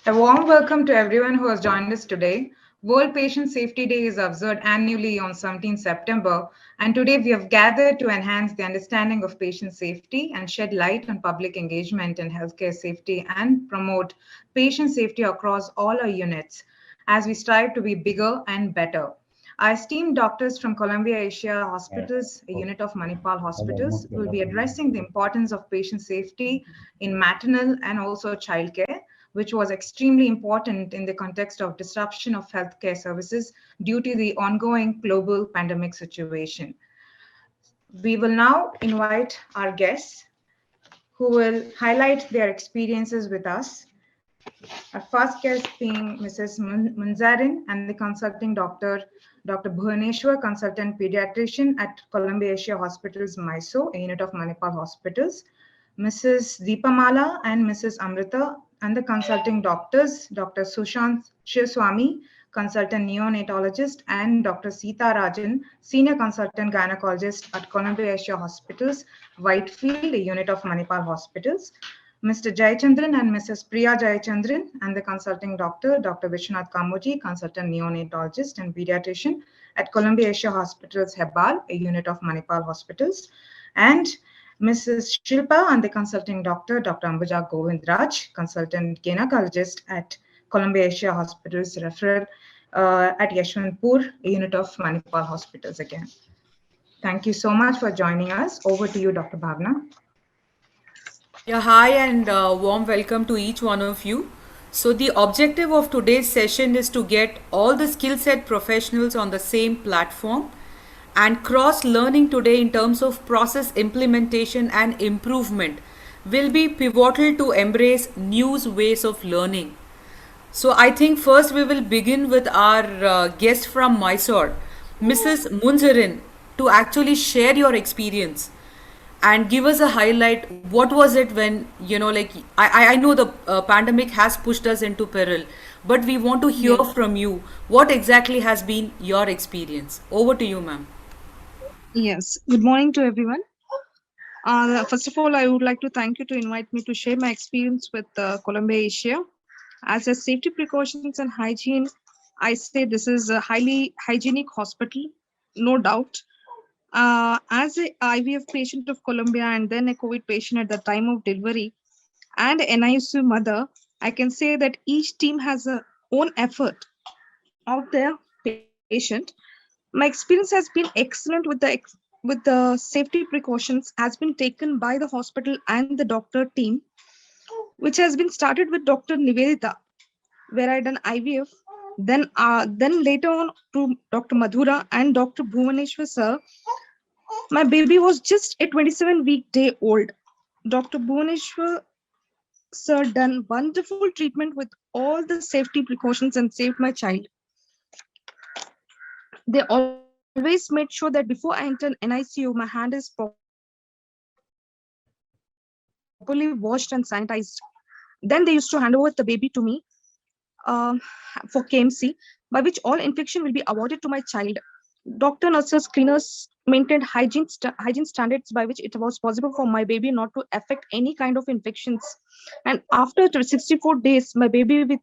A warm welcome to everyone who has joined us today. World Patient Safety Day is observed annually on 17 September, and today we have gathered to enhance the understanding of patient safety and shed light on public engagement in healthcare safety and promote patient safety across all our units as we strive to be bigger and better. Our esteemed doctors from Columbia Asia Hospitals, a unit of Manipal Hospitals, will be addressing the importance of patient safety in maternal and also childcare, which was extremely important in the context of disruption of healthcare services due to the ongoing global pandemic situation. We will now invite our guests who will highlight their experiences with us. Our first guest being Mrs. Munzarin and the consulting doctor, Dr. Bhuvaneshwar, consultant pediatrician at Columbia Asia Hospitals, Mysore, a unit of Manipal Hospitals. Mrs. Deepamala and Mrs. Amrita and the consulting doctors, Dr. Sushant Shivswamy, consultant neonatologist, and Dr. Sita Rajan, senior consultant gynecologist at Columbia Asia Hospitals, Whitefield, a unit of Manipal Hospitals. Mr. Jayachandran and Mrs. Priya Jayachandran, and the consulting doctor, Dr. Vishwanath Kamuji, consultant neonatologist and pediatrician at Columbia Asia Hospitals, Hebbal, a unit of Manipal Hospitals, and Mrs. Shilpa and the consulting doctor, Dr. Ambuja Govindraj, consultant gynecologist at Columbia Asia Hospitals, referral at Yeshwantpur, a unit of Manipal Hospitals again. Thank you so much for joining us. Over to you, Dr. Bhavna. Yeah, hi and warm welcome to each one of you. So, the objective of today's session is to get all the skill set professionals on the same platform, and cross learning today in terms of process implementation and improvement will be pivotal to embrace new ways of learning. So, I think first we will begin with our guest from Mysore, Mrs. Munzarin, to actually share your experience and give us a highlight. What was it when, I know the pandemic has pushed us into peril, but we want to hear Yes, from you what exactly has been your experience. Over to you, ma'am. yes. Good morning to everyone. First of all, I would like to thank you to invite me to share my experience with Columbia Asia. As a safety precautions and hygiene, I say this is a highly hygienic hospital, no doubt. As a IVF patient of Columbia and then a COVID patient at the time of delivery and NICU mother, I can say that each team has a own effort of their patient. My experience has been excellent with the safety precautions has been taken by the hospital and the doctor team, which has been started with Dr. Nivedita, where I done IVF. Then later on to Dr. Madhura and Dr. Bhuvaneshwar sir. My baby was just a 27-week day old. Dr. Bhuvaneshwar sir done wonderful treatment with all the safety precautions and saved my child. They always made sure that before I enter an NICU, my hand is properly washed and sanitized. Then they used to hand over the baby to me uh, for KMC, by which all infection will be avoided to my child. Doctor, nurses, cleaners maintained hygiene standards by which it was possible for my baby not to affect any kind of infections. And after 64 days, my baby with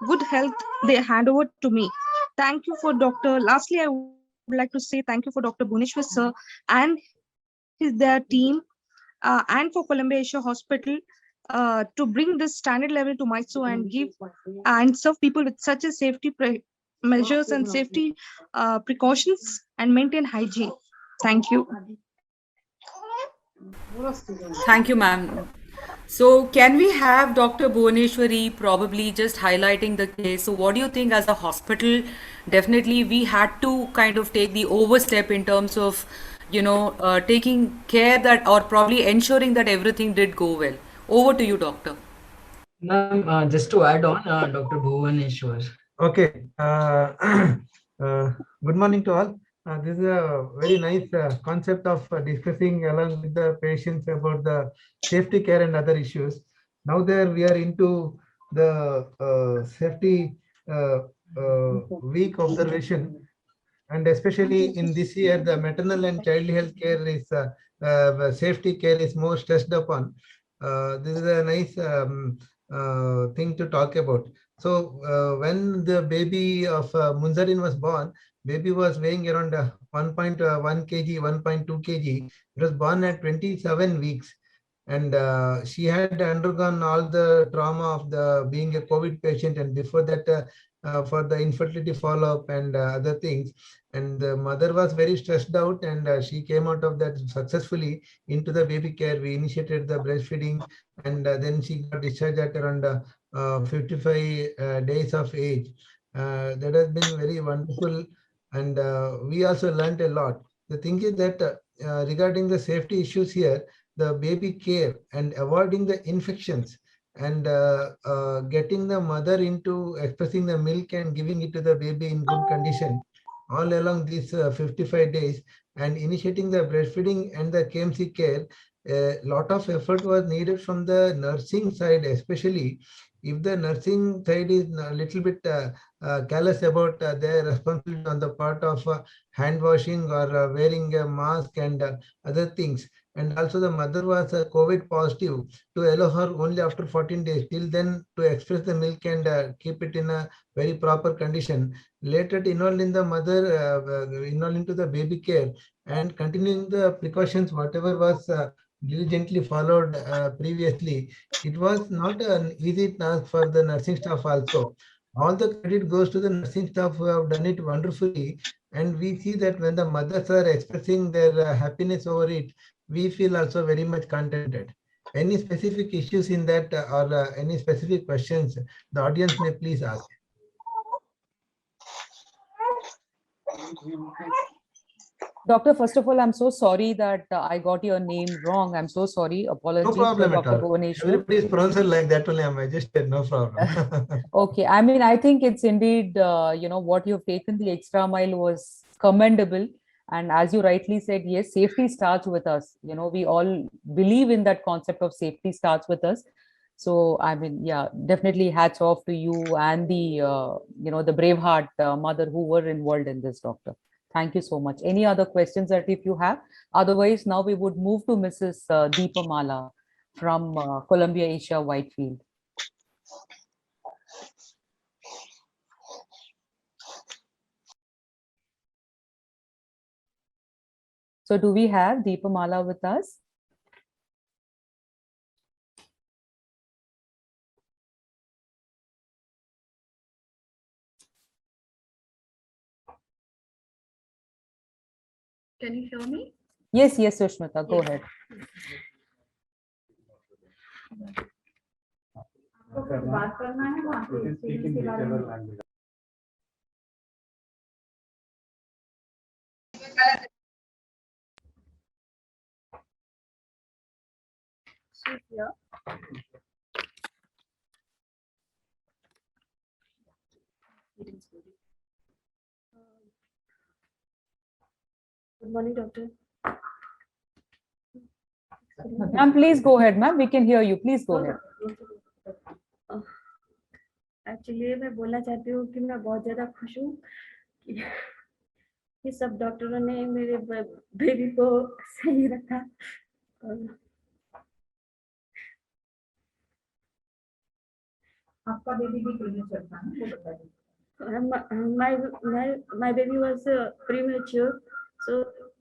good health, they hand over to me. Thank you for Dr. Lastly, I would like to say thank you for Dr. Bhuneshwar sir and their team and for Columbia Asia Hospital to bring this standard level to Mysore and give and serve people with such a measures and safety precautions and maintain hygiene. Thank you. Thank you, ma'am. So, can we have Dr. Bhuvaneshwari probably just highlighting the case? So, what do you think as a hospital? Definitely, we had to kind of take the overstep in terms of, taking care that or probably ensuring that everything did go well. Over to you, doctor. Ma'am, just to add on, Dr. Bhuvaneshwar. Okay. Good morning to all. This is a very nice concept of discussing along with the patients about the safety care and other issues. Now there we are into the safety week observation, and especially in this year, the maternal and child health care is safety care is more stressed upon. This is a nice thing to talk about. So when the baby of Munzarin was born, baby was weighing around 1.1 kg, 1.2 kg. It was born at 27 weeks. And she had undergone all the trauma of the being a COVID patient, and before that for the infertility follow-up and other things. And the mother was very stressed out, and she came out of that successfully into the baby care. We initiated the breastfeeding, and then she got discharged at around 55 days of age. That has been very wonderful, and we also learned a lot. The thing is that regarding the safety issues here, the baby care and avoiding the infections, and getting the mother into expressing the milk and giving it to the baby in good condition all along these 55 days, and initiating the breastfeeding and the KMC care. A lot of effort was needed from the nursing side, especially if the nursing side is a little bit careless about their responsibility on the part of hand washing or wearing a mask and other things. And also the mother was COVID positive, to allow her only after 14 days, till then to express the milk and keep it in a very proper condition. Later enrolled in the mother, enrolled into the baby care, and continuing the precautions, whatever was diligently followed previously. It was not an easy task for the nursing staff also. All the credit goes to the nursing staff who have done it wonderfully. And we see that when the mothers are expressing their happiness over it, we feel also very much contented. Any specific issues in that or any specific questions the audience may please ask. Doctor, first of all, I'm so sorry that I got your name wrong. I'm so sorry. Apologies. No problem at Dr. all. Bhuvaneshwar. Everybody is pronounced like that only. I just said no problem. Okay. I mean, I think it's indeed, what you've taken the extra mile was commendable. And as you rightly said, yes, safety starts with us. We all believe in that concept of safety starts with us. So, I mean, yeah, definitely hats off to you and the Braveheart mother who were involved in this, doctor. Thank you so much. Any other questions that if you have? Otherwise, now we would move to Mrs. Deepa Mala from Columbia Asia Whitefield. So do we have Deepa Mala with us? Can you hear me? Yes, Sushmita, go ahead. बात करना है वहाँ पे experience के बारे में। Good morning, doctor. Ma'am, please go ahead, ma'am. We can hear you. Please go ahead. Actually मैं बोलना चाहती हूँ कि मैं बहुत ज़्यादा खुश हूँ कि सब डॉक्टरों ने मेरे बेबी को सही रखा। आपका बेबी भी प्रीमेच्योर था ना, वो बताइए। My baby was premature, so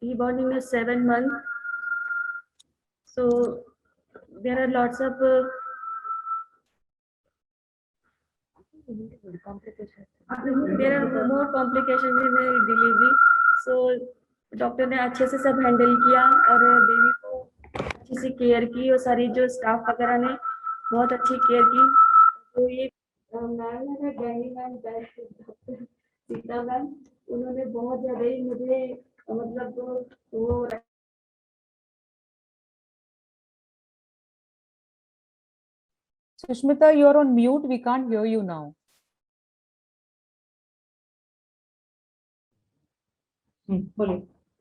he born in a 7 month. So there are lots of there are more complications in the delivery. So doctor ने अच्छे से सब हैंडल किया और बेबी को अच्छे से केयर की, और सारी जो स्टाफ वगैरह ने बहुत अच्छी केयर की। तो ये मैम है Danny ma'am, doctor Sita ma'am, उन्होंने बहुत ज़्यादा ही मुझे मतलब वो Sushmita, you're on mute. We can't hear you now. बोलिए।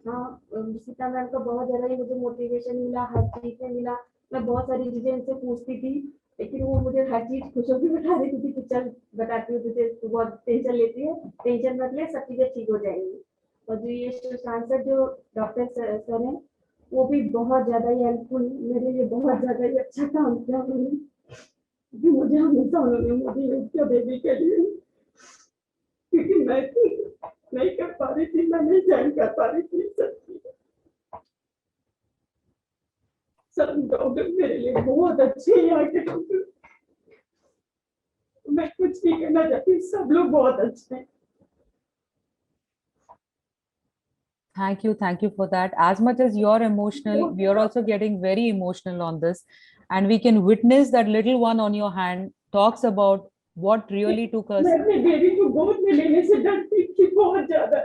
हाँ, सीता मैम को बहुत ज़्यादा ही मुझे मोटिवेशन मिला, हर चीज़ में मिला। मैं बहुत सारी चीज़ें इनसे पूछती थी, लेकिन वो मुझे हर चीज़ खुश होकर बता रही थी कि चल बताती हूँ तुझे, तू बहुत टेंशन लेती है, टेंशन मत ले, सब चीज़ें ठीक हो जाएंगी। और जो ये सांसद जो डॉक्टर सर हैं, वो भी बहुत ज़्यादा ही हेल्पफुल, मेरे लिए बहुत ज़्यादा ही अच्छा काम किया उन्होंने। कि मुझे हमेशा उन्होंने मोटिवेट किया बेबी के लिए, क्योंकि मैं नहीं कर पा रही थी, मैं नहीं ज्वाइन कर पा रही थी सब डॉक्टर मेरे लिए बहुत अच्छे हैं यहाँ के डॉक्टर, मैं कुछ नहीं करना चाहती, सब लोग बहुत अच्छे हैं। Thank you for that. As much as you're emotional, we are also getting very emotional on this. And we can witness that little one on your hand talks about what really took us. मैं अपने baby को गोद में लेने से डरती थी बहुत ज्यादा,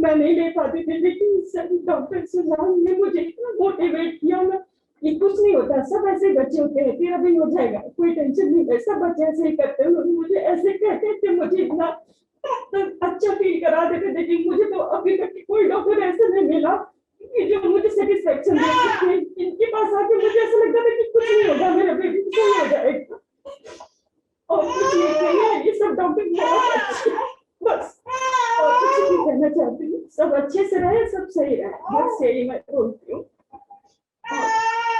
मैं नहीं ले पाती थी, लेकिन सभी डॉक्टर सुजान ने मुझे इतना मोटिवेट किया ना कि कुछ नहीं होता, सब ऐसे बच्चे होते हैं, तेरा भी हो जाएगा, कोई टेंशन नहीं है, सब बच्चे ऐसे ही करते हैं। मुझे ऐसे कहते थे, मुझे इतना अच्छा फील करा देते थे कि मुझे तो अभी तक कोई डॉक्टर ऐसा नहीं मिला कि जो मुझे सेटिस्फेक्शन दे सके। इनके पास आके मुझे ऐसा लगता था कि कुछ नहीं होगा, मेरा बेबी सही हो जाएगा, और कुछ नहीं चाहिए, ये सब डॉक्टर बहुत अच्छे हैं, बस और कुछ नहीं कहना चाहती हूँ, सब अच्छे से रहे, सब सही रहे, बस यही मैं बोलती हूँ।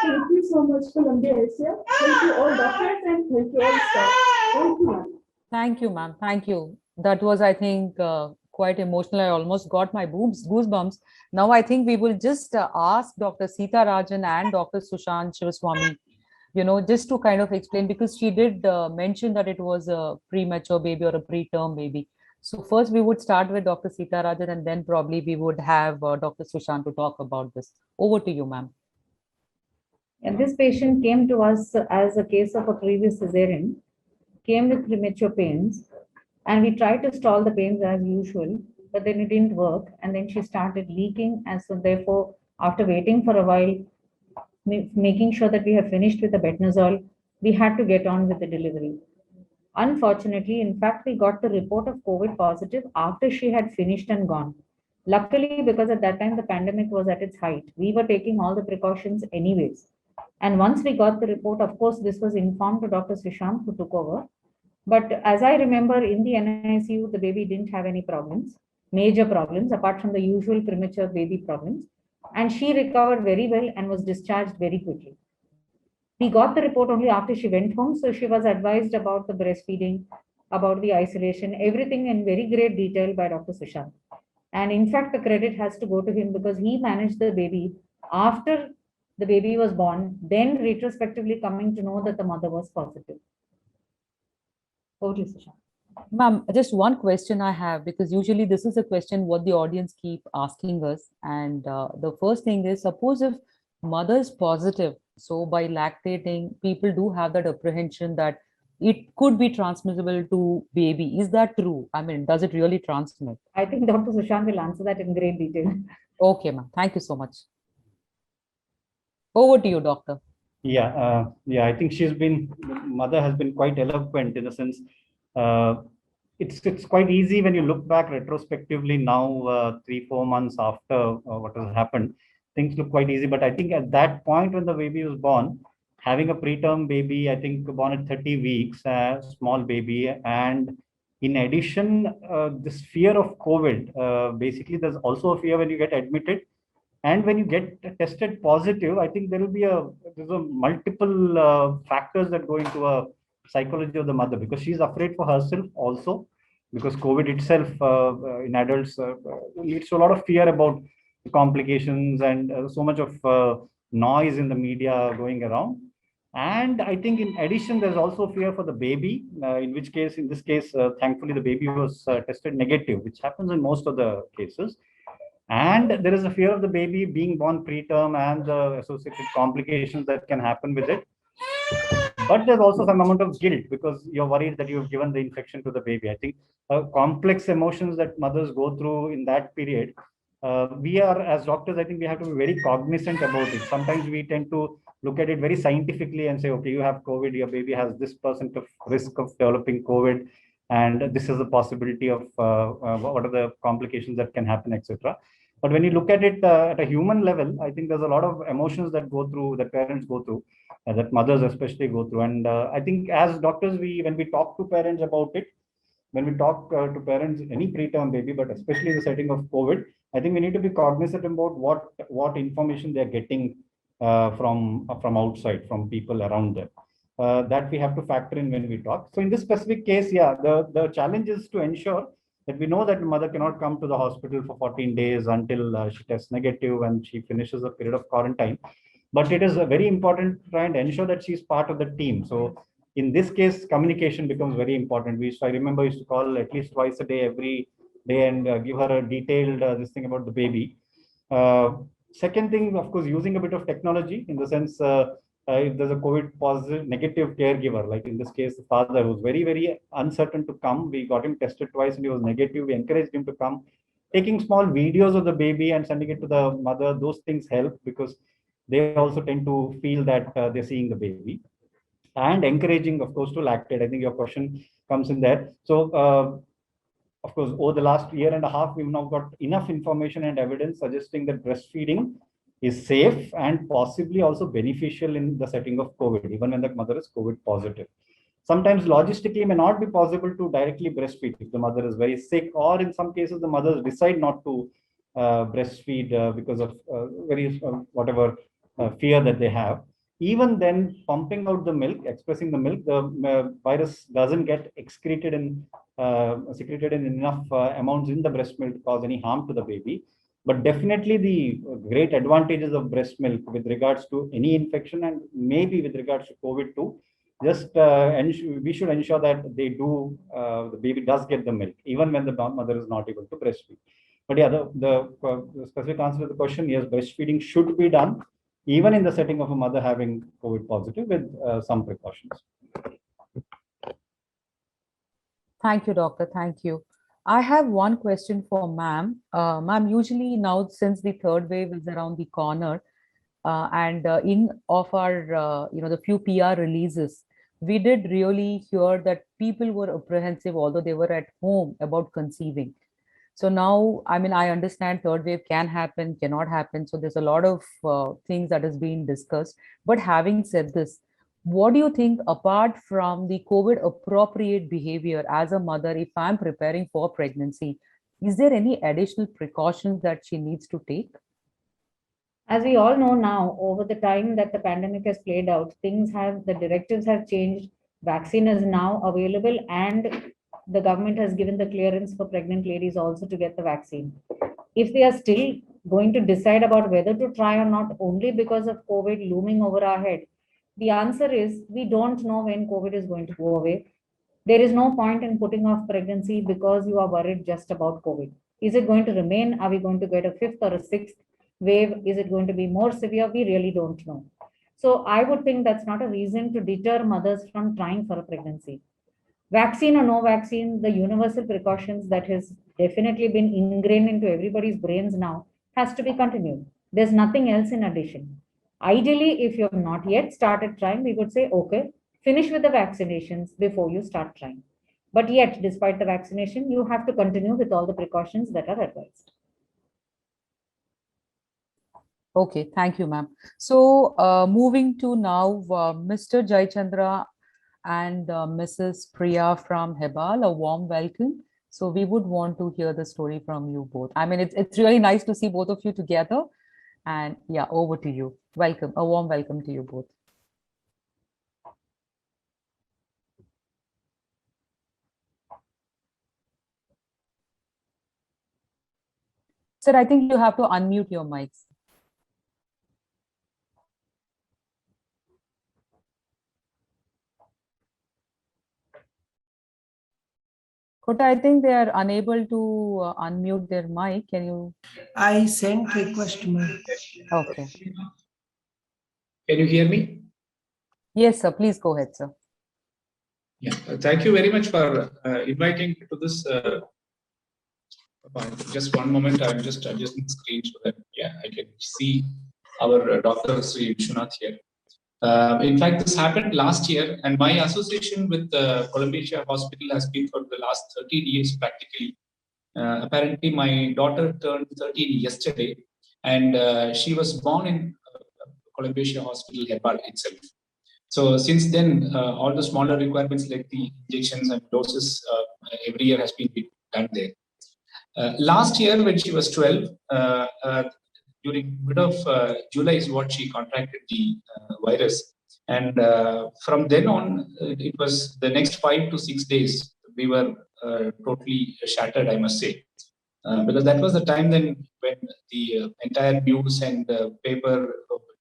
Thank you so much, Columbia Asia. Thank you all doctors and thank you all staff. Thank you, ma'am. Thank you, ma'am. Thank you. That was, I think, quite emotional. I almost got my goosebumps. Now, I think we will just ask Dr. Sita Rajan and Dr. Sushant Shivaswamy, just to kind of explain, because she did mention that it was a premature baby or a preterm baby. So first we would start with Dr. Sita Rajan, and then probably we would have Dr. Sushant to talk about this. Over to you, ma'am. And this patient came to us as a case of a previous cesarean, came with premature pains, and we tried to stall the pains as usual, but then it didn't work. And then she started leaking. And so therefore, after waiting for a while, making sure that we have finished with the betnazole, we had to get on with the delivery. Unfortunately, in fact, we got the report of COVID positive after she had finished and gone. Luckily, because at that time the pandemic was at its height, we were taking all the precautions anyways. And once we got the report, of course, this was informed to Dr. Sushant, who took over. But as I remember, in the NICU, the baby didn't have any problems, major problems, apart from the usual premature baby problems. And she recovered very well and was discharged very quickly. We got the report only after she went home. So she was advised about the breastfeeding, about the isolation, everything in very great detail by Dr. Sushant. And in fact, the credit has to go to him because he managed the baby after the baby was born, then retrospectively coming to know that the mother was positive. Over to you, Sushant. Ma'am, just one question I have, because usually this is a question what the audience keep asking us. And the first thing is, suppose if mother is positive, so by lactating, people do have that apprehension that it could be transmissible to baby. Is that true? I mean, does it really transmit? I think Dr. Sushant will answer that in great detail. Okay, ma'am. Thank you so much. Over to you, doctor. Yeah, I think mother has been quite eloquent in the sense, it's quite easy when you look back retrospectively now, 3-4 months after what has happened, things look quite easy. But I think at that point when the baby was born, having a preterm baby, I think born at 30 weeks, small baby, and in addition, this fear of COVID, basically there's also a fear when you get admitted. And when you get tested positive, I think there's a multiple factors that go into a psychology of the mother, because she's afraid for herself also, because COVID itself in adults leads to a lot of fear about complications and so much of noise in the media going around. And I think in addition, there's also fear for the baby, in this case, thankfully the baby was tested negative, which happens in most of the cases. And there is a fear of the baby being born preterm and the associated complications that can happen with it. But there's also some amount of guilt because you're worried that you've given the infection to the baby. I think complex emotions that mothers go through in that period, we are, as doctors, I think we have to be very cognizant about it. Sometimes we tend to look at it very scientifically and say, okay, you have COVID, your baby has this % of risk of developing COVID, and this is the possibility of what are the complications that can happen, etc. But when you look at it at a human level, I think there's a lot of emotions that go through, that parents go through, that mothers especially go through. And I think as doctors, when we talk to parents about it, when we talk to parents, any preterm baby, but especially in the setting of COVID, I think we need to be cognizant about what information they're getting from outside, from people around them. that we have to factor in when we talk. So in this specific case, yeah, the challenge is to ensure that we know that the mother cannot come to the hospital for 14 days until she tests negative and she finishes a period of quarantine. But it is very important to try and ensure that she's part of the team. So in this case, communication becomes very important. I remember used to call at least twice a day, every day, and give her a detailed this thing about the baby. Second thing, of course, using a bit of technology in the sense, if there's a COVID positive, negative caregiver, like in this case, the father was very, very uncertain to come. We got him tested twice and he was negative. We encouraged him to come. Taking small videos of the baby and sending it to the mother, those things help because they also tend to feel that they're seeing the baby. And encouraging, of course, to lactate. I think your question comes in there. So, of course, over the last year and a half, we've now got enough information and evidence suggesting that breastfeeding is safe and possibly also beneficial in the setting of COVID, even when the mother is COVID positive. Sometimes logistically may not be possible to directly breastfeed if the mother is very sick, or in some cases the mothers decide not to breastfeed because of various whatever fear that they have. Even then, pumping out the milk, expressing the milk, the virus doesn't get secreted in enough amounts in the breast milk to cause any harm to the baby. But definitely the great advantages of breast milk with regards to any infection and maybe with regards to COVID too, just we should ensure that they do, the baby does get the milk, even when the mother is not able to breastfeed. But yeah, the specific answer to the question, yes, breastfeeding should be done, even in the setting of a mother having COVID positive with some precautions. Thank you, doctor. Thank you. I have one question for ma'am. Ma'am, usually now since the third wave is around the corner, and in of our, the few PR releases, we did really hear that people were apprehensive, although they were at home, about conceiving. So now, I mean, I understand third wave can happen, cannot happen. So there's a lot of things that is being discussed. But having said this, what do you think, apart from the COVID appropriate behavior as a mother, if I'm preparing for pregnancy, is there any additional precautions that she needs to take? As we all know now, over the time that the pandemic has played out, the directives have changed. Vaccine is now available and the government has given the clearance for pregnant ladies also to get the vaccine. If they are still going to decide about whether to try or not, only because of COVID looming over our head, the answer is we don't know when COVID is going to go away. There is no point in putting off pregnancy because you are worried just about COVID. Is it going to remain? Are we going to get a fifth or a sixth wave? Is it going to be more severe? We really don't know. So I would think that's not a reason to deter mothers from trying for a pregnancy. Vaccine or no vaccine, the universal precautions that has definitely been ingrained into everybody's brains now has to be continued. There's nothing else in addition. Ideally, if you have not yet started trying, we would say, okay, finish with the vaccinations before you start trying. But yet, despite the vaccination, you have to continue with all the precautions that are advised. Okay, thank you, ma'am. So moving to now, Mr. Jayachandra and Mrs. Priya from Hebal, a warm welcome. So we would want to hear the story from you both. I mean, it's really nice to see both of you together. And yeah, over to you. Welcome, a warm welcome to you both. Sir, I think you have to unmute your mics. Kota, I think they are unable to unmute their mic. Can you? I sent request, ma'am. Okay. Can you hear me? Yes, sir. Please go ahead, sir. Yeah. Thank you very much for inviting to this. Just one moment. I'm just adjusting the screen so that I can see our Dr. Sri Vishwanath here. In fact, this happened last year, and my association with Columbia Hospital has been for the last 13 years practically. Apparently, my daughter turned 13 yesterday, and she was born in Columbia Hospital, Hebal itself. So since then, all the smaller requirements like the injections and doses every year has been done there. Last year, when she was 12, during mid of July is what she contracted the virus. And from then on, it was the next 5 to 6 days, we were totally shattered, I must say. Because that was the time then when the entire news and paper,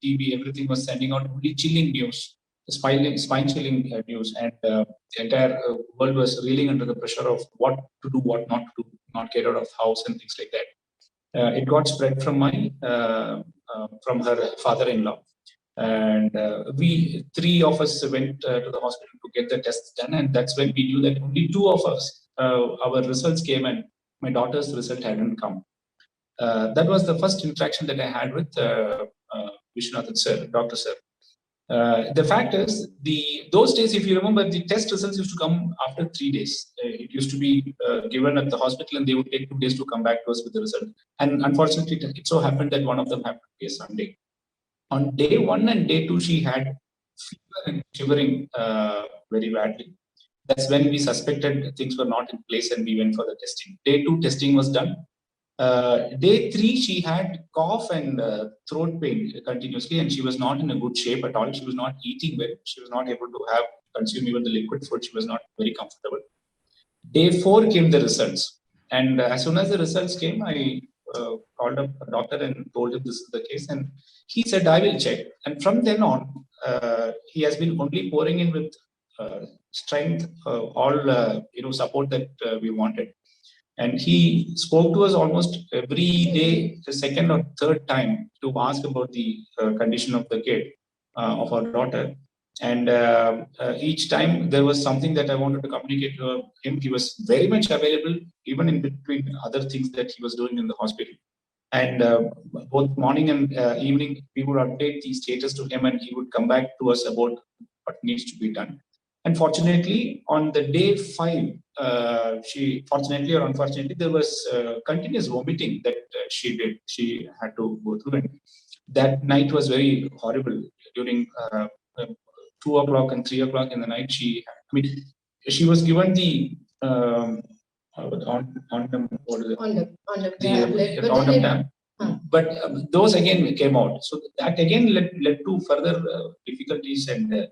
TV, everything was sending out only chilling news, spine-chilling news, and the entire world was reeling under the pressure of what to do, what not to do, not get out of house and things like that. It got spread from from her father-in-law, and we 3 of us went to the hospital to get the tests done, and that's when we knew that only 2 of us, our results came, and my daughter's result hadn't come. That was the first interaction that I had with Vishwanathan sir, Dr. Sir. The fact is, those days, if you remember, the test results used to come after 3 days. It used to be given at the hospital, and they would take 2 days to come back to us with the result. And unfortunately, it so happened that one of them happened to be a Sunday. On day 1 and day 2, she had fever and shivering very badly. That's when we suspected things were not in place, and we went for the testing. Day 2 testing was done. Day 3, she had cough and throat pain continuously, and she was not in a good shape at all. She was not eating well. She was not able to consume even the liquid food. She was not very comfortable. Day 4 came the results, and as soon as the results came, I called up a doctor and told him this is the case, and he said, I will check. And from then on, he has been only pouring in with strength, all support that we wanted. And he spoke to us almost every day, the second or third time, to ask about the condition of the kid, of our daughter. And each time there was something that I wanted to communicate to him. He was very much available, even in between other things that he was doing in the hospital. And both morning and evening, we would update the status to him, and he would come back to us about what needs to be done. And fortunately, on the day 5, she, fortunately or unfortunately, there was continuous vomiting that she did. She had to go through it. That night was very horrible. During 2 o'clock and 3 o'clock in the night, she was given the but those again came out. So that again led to further difficulties and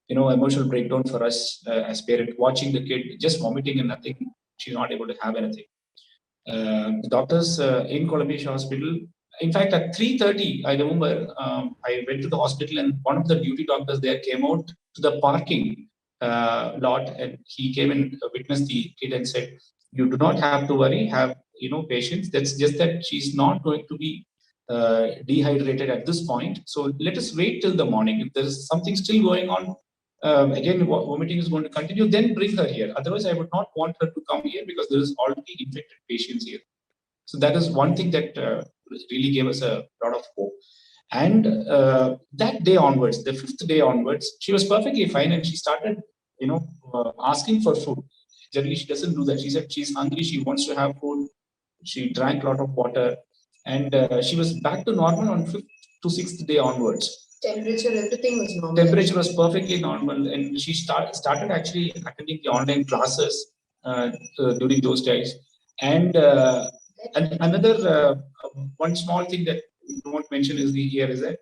emotional breakdown for us as parents, watching the kid just vomiting and nothing. She's not able to have anything. The doctors in Columbia Hospital, in fact, at 3:30, I remember I went to the hospital, and one of the duty doctors there came out to the parking lot, and he came and witnessed the kid and said, you do not have to worry, have patience. That's just that she's not going to be dehydrated at this point. So let us wait till the morning. If there is something still going on, again, vomiting is going to continue, then bring her here. Otherwise, I would not want her to come here because there is already infected patients here. So that is one thing that really gave us a lot of hope. And that day onwards, the 5th day onwards, she was perfectly fine, and she started, asking for food. Generally, she doesn't do that. She said she's hungry. She wants to have food. She drank a lot of water, and she was back to normal on 5th to 6th day onwards. Temperature, everything was normal. Temperature was perfectly normal, and she started actually attending the online classes during those days. And another one small thing that we don't mention is that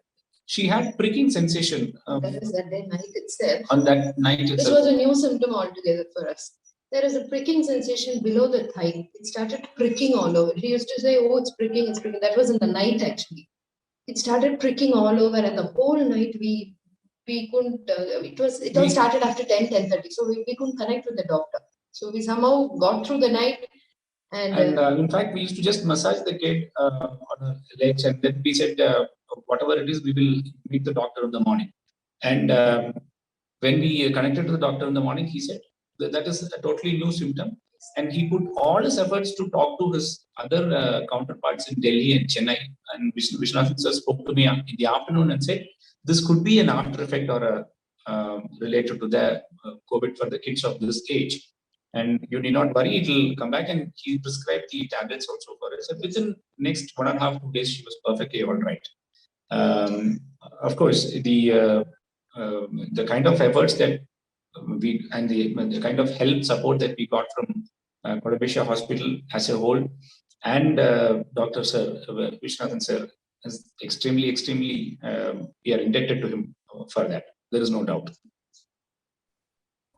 she had pricking sensation. That is that day night itself. On that night itself. This was a new symptom altogether for us. There is a pricking sensation below the thigh. It started pricking all over. He used to say, oh, it's pricking, it's pricking. That was in the night, actually. It started pricking all over, and the whole night we couldn't, it all started after 10:30. So we couldn't connect with the doctor. So we somehow got through the night. And in fact, we used to just massage the kid on her legs, and then we said, whatever it is, we will meet the doctor in the morning. And when we connected to the doctor in the morning, he said that is a totally new symptom. And he put all his efforts to talk to his other counterparts in Delhi and Chennai. And Vishwanathan sir spoke to me in the afternoon and said, this could be an after effect or related to the COVID for the kids of this age. And you need not worry, it will come back. And he prescribed the tablets also for us. And within next 1.5 to 2 days, she was perfectly all right. Of course, the kind of efforts that we and the kind of help support that we got from Columbia Hospital as a whole, and Dr. Sir Vishwanathan sir is extremely we are indebted to him for that. There is no doubt.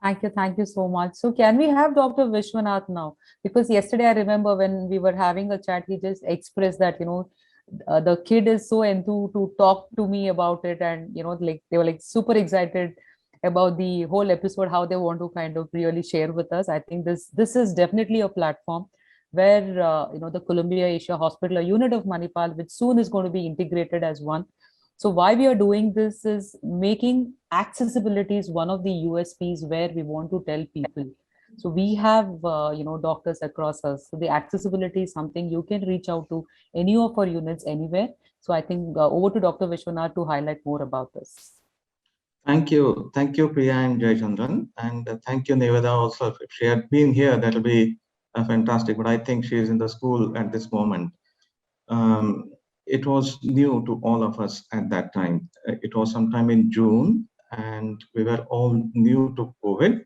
Thank you so much. So can we have Dr. Vishwanath now? Because yesterday I remember when we were having a chat, he just expressed that, the kid is so enthused to talk to me about it, and like they were like super excited about the whole episode, how they want to kind of really share with us. I think this is definitely a platform where the Columbia Asia Hospital, a unit of Manipal, which soon is going to be integrated as one. So why we are doing this is making accessibility is one of the USPs where we want to tell people. So we have, doctors across us. So the accessibility is something you can reach out to any of our units anywhere. So I think over to Dr. Vishwanath to highlight more about this. Thank you, Priya and Jayachandran, and thank you, Niveda. Also, if she had been here, that will be fantastic. But I think she is in the school at this moment. It was new to all of us at that time. It was sometime in June, and we were all new to COVID.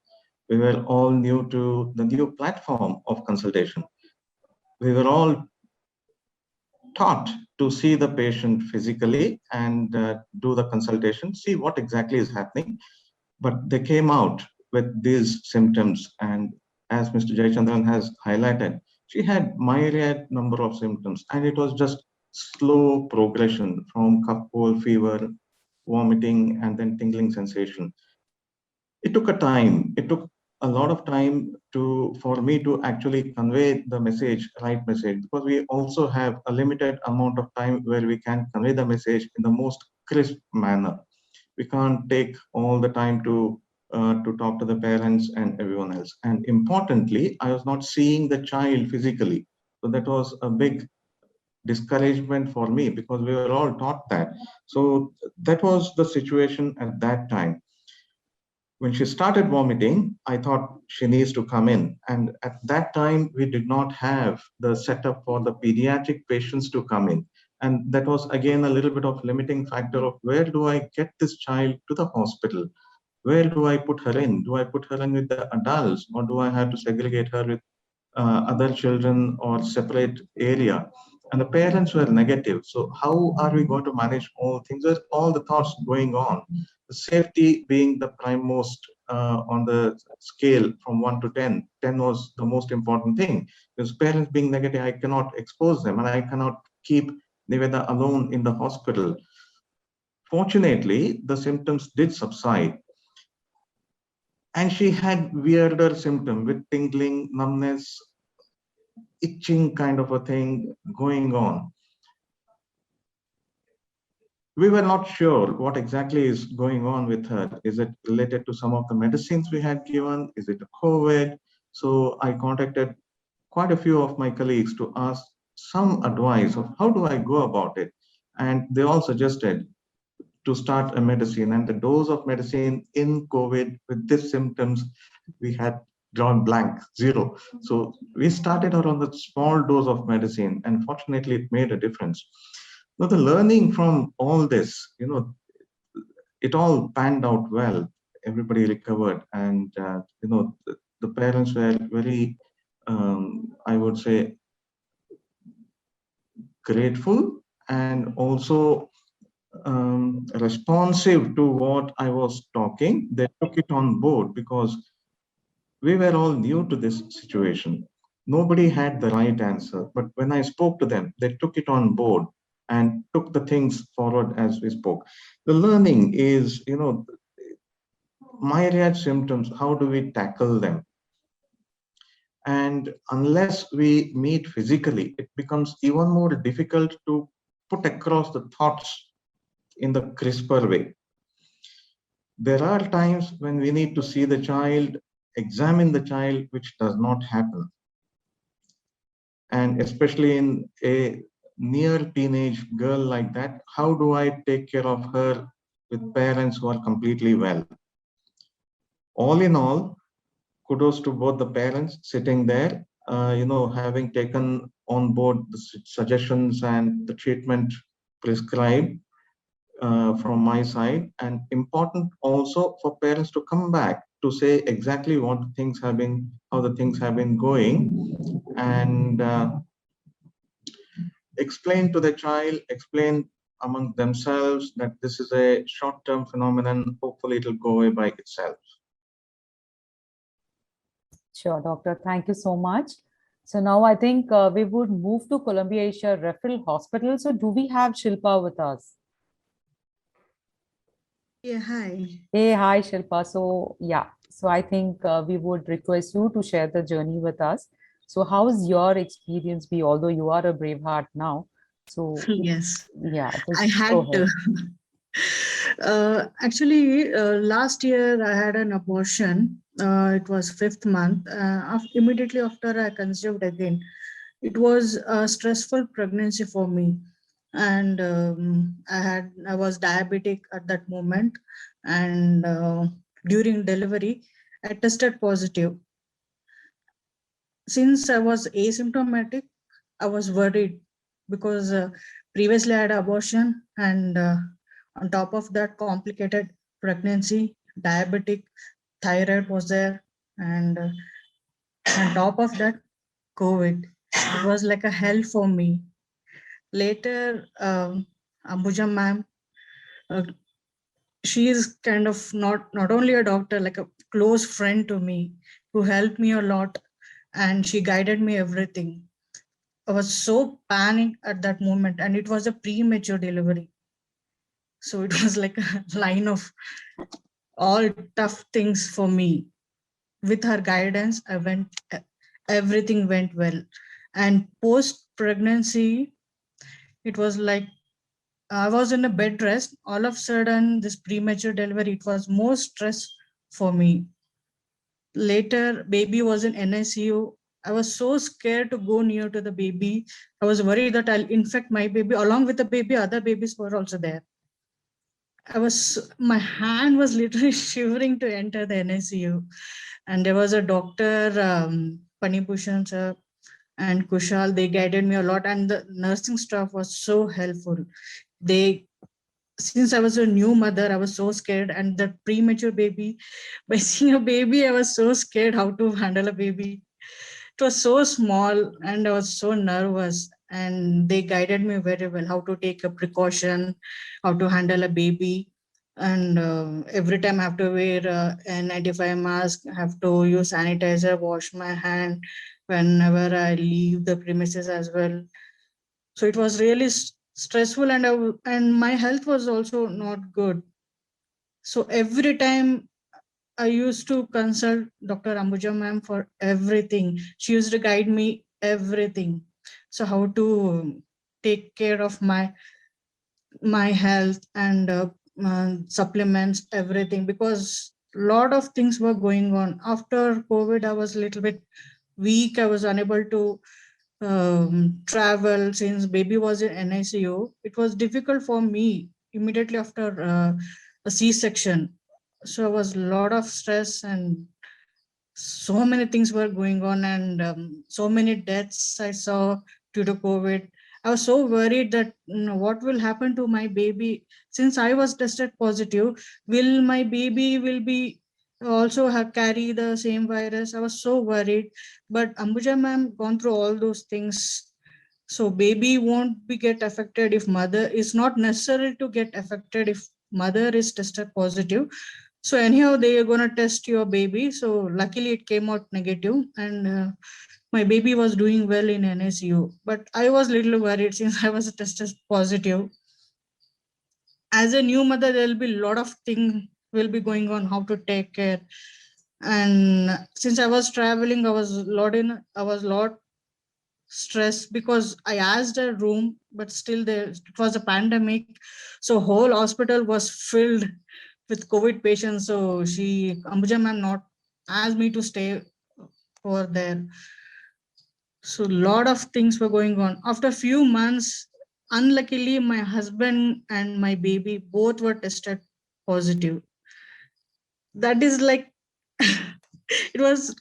We were all new to the new platform of consultation. We were all taught to see the patient physically and do the consultation, see what exactly is happening. But they came out with these symptoms, and as Mr. Jayachandran has highlighted, she had myriad number of symptoms, and it was just slow progression from cough, cold, fever, vomiting, and then tingling sensation. It took a lot of time for me to actually convey the right message, because we also have a limited amount of time where we can convey the message in the most crisp manner. We can't take all the time to talk to the parents and everyone else. And importantly, I was not seeing the child physically. So that was a big discouragement for me, because we were all taught that. So that was the situation at that time. When she started vomiting, I thought she needs to come in. And at that time, we did not have the setup for the pediatric patients to come in. And that was, again, a little bit of limiting factor of where do I get this child to the hospital? Where do I put her in? Do I put her in with the adults, or do I have to segregate her with other children or separate area? And the parents were negative. So how are we going to manage all things? There's all the thoughts going on. The safety being the primemost on the scale from 1 to 10. 10 was the most important thing. Because parents being negative, I cannot expose them, and I cannot keep Niveda alone in the hospital. Fortunately, the symptoms did subside. And she had weirder symptoms with tingling, numbness, itching kind of a thing going on. We were not sure what exactly is going on with her. Is it related to some of the medicines we had given? Is it a COVID? So I contacted quite a few of my colleagues to ask some advice of how do I go about it. And they all suggested to start a medicine, and the dose of medicine in COVID with these symptoms, we had drawn blank, 0. So we started her on the small dose of medicine, and fortunately it made a difference. Now the learning from all this, it all panned out well. Everybody recovered, and the parents were very, I would say, grateful and also responsive to what I was talking. They took it on board because we were all new to this situation. Nobody had the right answer, but when I spoke to them, they took it on board and took the things forward as we spoke. The learning is, myriad symptoms, how do we tackle them? And unless we meet physically, it becomes even more difficult to put across the thoughts in the crisper way. There are times when we need to see the child, examine the child, which does not happen. And especially in a near teenage girl like that, how do I take care of her with parents who are completely well? All in all, kudos to both the parents sitting there, having taken on board the suggestions and the treatment prescribed from my side, and important also for parents to come back to say exactly what things have been, how the things have been going, and explain to the child, explain among themselves that this is a short-term phenomenon. Hopefully, it will go away by itself. Sure, doctor. Thank you so much. So now I think we would move to Columbia Asia Referral Hospital. So do we have Shilpa with us? Yeah, hi. Hey, hi, Shilpa. So yeah, so I think we would request you to share the journey with us. So how's your experience be, although you are a brave heart now? So Yes, yeah, I just had go ahead. to. Actually, last year I had an abortion. It was 5th month. Immediately after I conceived again, it was a stressful pregnancy for me, and I was diabetic at that moment, and during delivery I tested positive. Since I was asymptomatic, I was worried because previously I had abortion, and on top of that, complicated pregnancy, diabetic, thyroid was there, and on top of that, COVID. It was like a hell for me. Later, Ambuja ma'am, she is kind of not only a doctor, like a close friend to me, who helped me a lot, and she guided me everything. I was so panicked at that moment, and it was a premature delivery. So it was like a line of all tough things for me. With her guidance, everything went well. And post pregnancy, it was like I was in a bed rest. All of a sudden, this premature delivery, it was more stress for me. Later, baby was in NICU. I was so scared to go near to the baby. I was worried that I'll infect my baby. Along with the baby, other babies were also there. My hand was literally shivering to enter the NICU. And there was a doctor, Panibhushan sir and Kushal, they guided me a lot. And the nursing staff was so helpful. Since I was a new mother, I was so scared. And the premature baby, by seeing a baby, I was so scared how to handle a baby. It was so small and I was so nervous, and they guided me very well how to take a precaution, how to handle a baby. And every time I have to wear an N95 mask, I have to use sanitizer, wash my hand whenever I leave the premises as well. So it was really stressful, and my health was also not good. So every time I used to consult Dr. Ambuja ma'am for everything. She used to guide me everything. So how to take care of my health and supplements, everything, because a lot of things were going on. After COVID, I was a little bit weak. I was unable to travel since baby was in NICU. It was difficult for me immediately after a C-section. So it was a lot of stress, and so many things were going on, and so many deaths I saw due to COVID. I was so worried that what will happen to my baby. Since I was tested positive, will my baby will be also carry the same virus? I was so worried, but Ambuja ma'am gone through all those things. So baby won't be get affected if mother is not necessary to get affected if mother is tested positive. So anyhow, they are going to test your baby. So luckily it came out negative, and my baby was doing well in NICU. But I was a little worried since I was tested positive. As a new mother, there will be a lot of things will be going on, how to take care. And since I was traveling, I was lot stressed because I asked a room, but still it was a pandemic. So whole hospital was filled with COVID patients. So Ambuja ma'am not asked me to stay over there. So a lot of things were going on. After a few months, unluckily, my husband and my baby both were tested positive. That is like, it was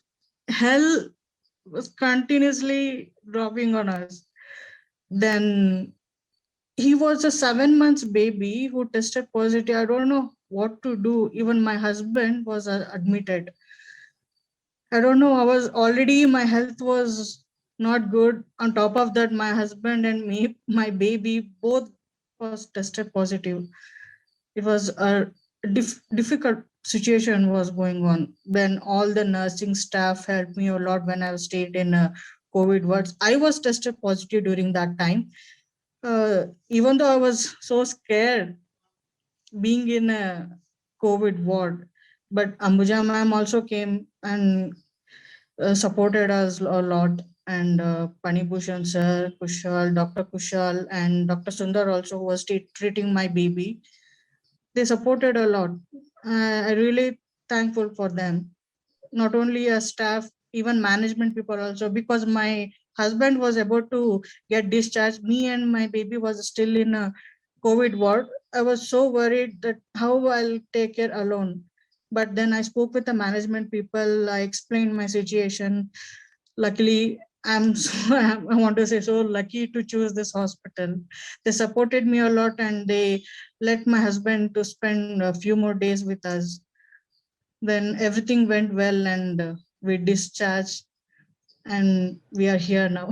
hell was continuously dropping on us. Then he was a 7 months baby who tested positive. I don't know what to do. Even my husband was admitted. I don't know. My health was not good. On top of that, my husband and me, my baby, both was tested positive. It was a difficult situation was going on. Then all the nursing staff helped me a lot when I stayed in COVID wards. I was tested positive during that time. Even though I was so scared being in a COVID ward, but Ambuja ma'am also came and supported us a lot. And Panibhushan sir, Kushal, Dr. Kushal, and Dr. Sundar also who was treating my baby. They supported a lot. I really thankful for them. Not only as staff, even management people also, because my husband was about to get discharged. Me and my baby was still in a COVID ward. I was so worried that how I'll take care alone. But then I spoke with the management people. I explained my situation. Luckily, I'm so, I want to say so lucky to choose this hospital. They supported me a lot and they let my husband to spend a few more days with us. Then everything went well and we discharged and we are here now.